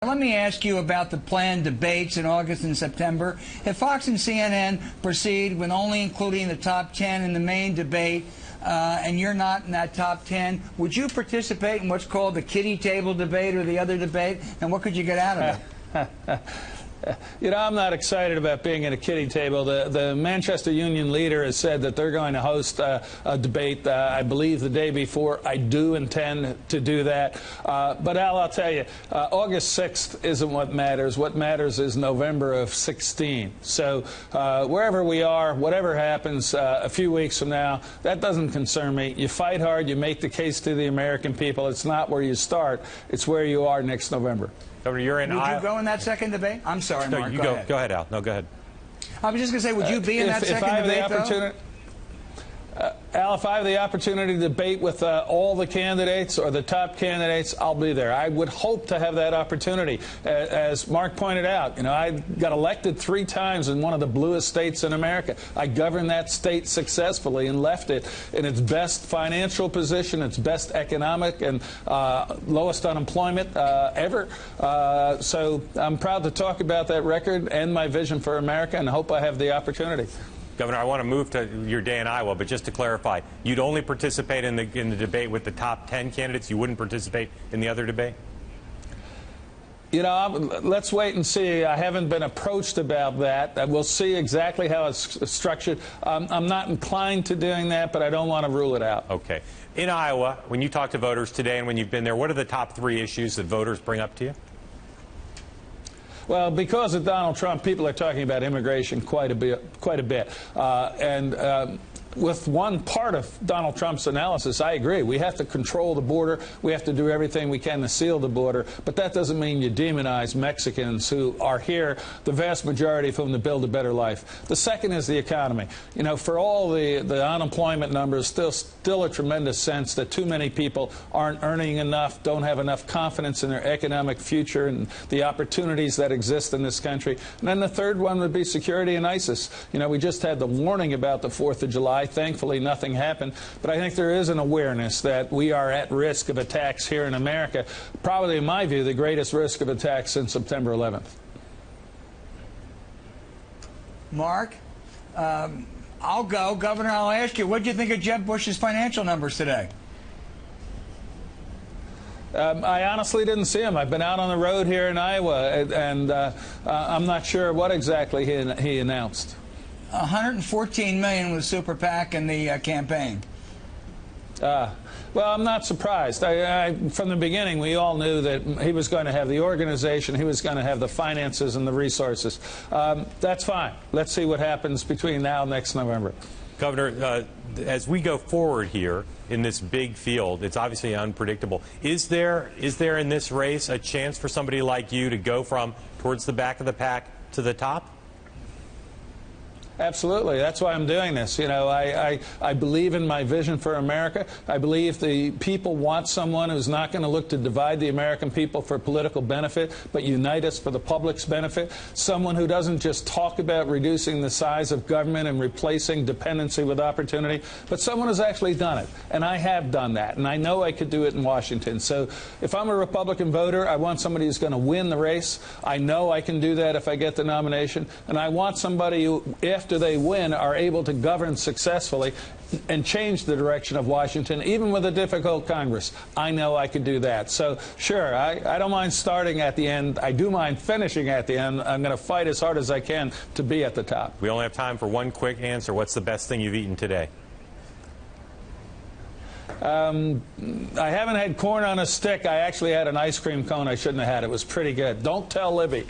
Let me ask you about the planned debates in August and September. If Fox and CNN proceed with only including the top 10 in the main debate, and you're not in that top 10, would you participate in what's called the Kiddie table debate or the other debate? And what could you get out of it? You know, I'm not excited about being at a kiddie table. The Manchester Union leader has said that they're going to host a debate, I believe, the day before. I do intend to do that. But, Al, I'll tell you, August 6th isn't what matters. What matters is November of 16. So wherever we are, whatever happens a few weeks from now, that doesn't concern me. You fight hard. You make the case to the American people. It's not where you start. It's where you are next November. Governor, you're in. Would you go in that second debate? I'm sorry, no, Mark. You go ahead. Go ahead, Al. No, go ahead. I was just going to say, would you be in that second debate, though? Al, if I have the opportunity to debate with all the candidates or the top candidates, I'll be there. I would hope to have that opportunity. As Mark pointed out, you know, I got elected 3 times in one of the bluest states in America. I governed that state successfully and left it in its best financial position, its best economic and lowest unemployment ever. So I'm proud to talk about that record and my vision for America, and hope I have the opportunity. Governor, I want to move to your day in Iowa, but just to clarify, you'd only participate in the debate with the top 10 candidates? You wouldn't participate in the other debate? You know, let's wait and see. I haven't been approached about that. We'll see exactly how it's structured. I'm not inclined to doing that, but I don't want to rule it out. Okay. In Iowa, when you talk to voters today and when you've been there, what are the top 3 issues that voters bring up to you? Well, because of Donald Trump, people are talking about immigration quite a bit. With one part of Donald Trump's analysis, I agree. We have to control the border. We have to do everything we can to seal the border. But that doesn't mean you demonize Mexicans who are here, the vast majority of whom to build a better life. The second is the economy. You know, for all the unemployment numbers, still a tremendous sense that too many people aren't earning enough, don't have enough confidence in their economic future and the opportunities that exist in this country. And then the third one would be security and ISIS. You know, we just had the warning about the 4th of July. Thankfully, nothing happened. But I think there is an awareness that we are at risk of attacks here in America. Probably, in my view, the greatest risk of attacks since September 11th. Mark, I'll go. Governor, I'll ask you, what did you think of Jeb Bush's financial numbers today? I honestly didn't see him. I've been out on the road here in Iowa, and I'm not sure what exactly he announced. $114 million with Super PAC and the campaign. Well, I'm not surprised. From the beginning, we all knew that he was going to have the organization, he was going to have the finances and the resources. That's fine. Let's see what happens between now and next November. Governor, as we go forward here in this big field, it's obviously unpredictable. Is there in this race a chance for somebody like you to go from towards the back of the pack to the top? Absolutely. That's why I'm doing this. You know, I believe in my vision for America. I believe the people want someone who's not going to look to divide the American people for political benefit, but unite us for the public's benefit. Someone who doesn't just talk about reducing the size of government and replacing dependency with opportunity, but someone who's actually done it. And I have done that. And I know I could do it in Washington. So if I'm a Republican voter, I want somebody who's going to win the race. I know I can do that if I get the nomination. And I want somebody who, after they win, are able to govern successfully and change the direction of Washington, even with a difficult Congress. I know I could do that. So, sure, I don't mind starting at the end. I do mind finishing at the end. I'm going to fight as hard as I can to be at the top. We only have time for one quick answer. What's the best thing you've eaten today? I haven't had corn on a stick. I actually had an ice cream cone I shouldn't have had. It was pretty good. Don't tell Libby.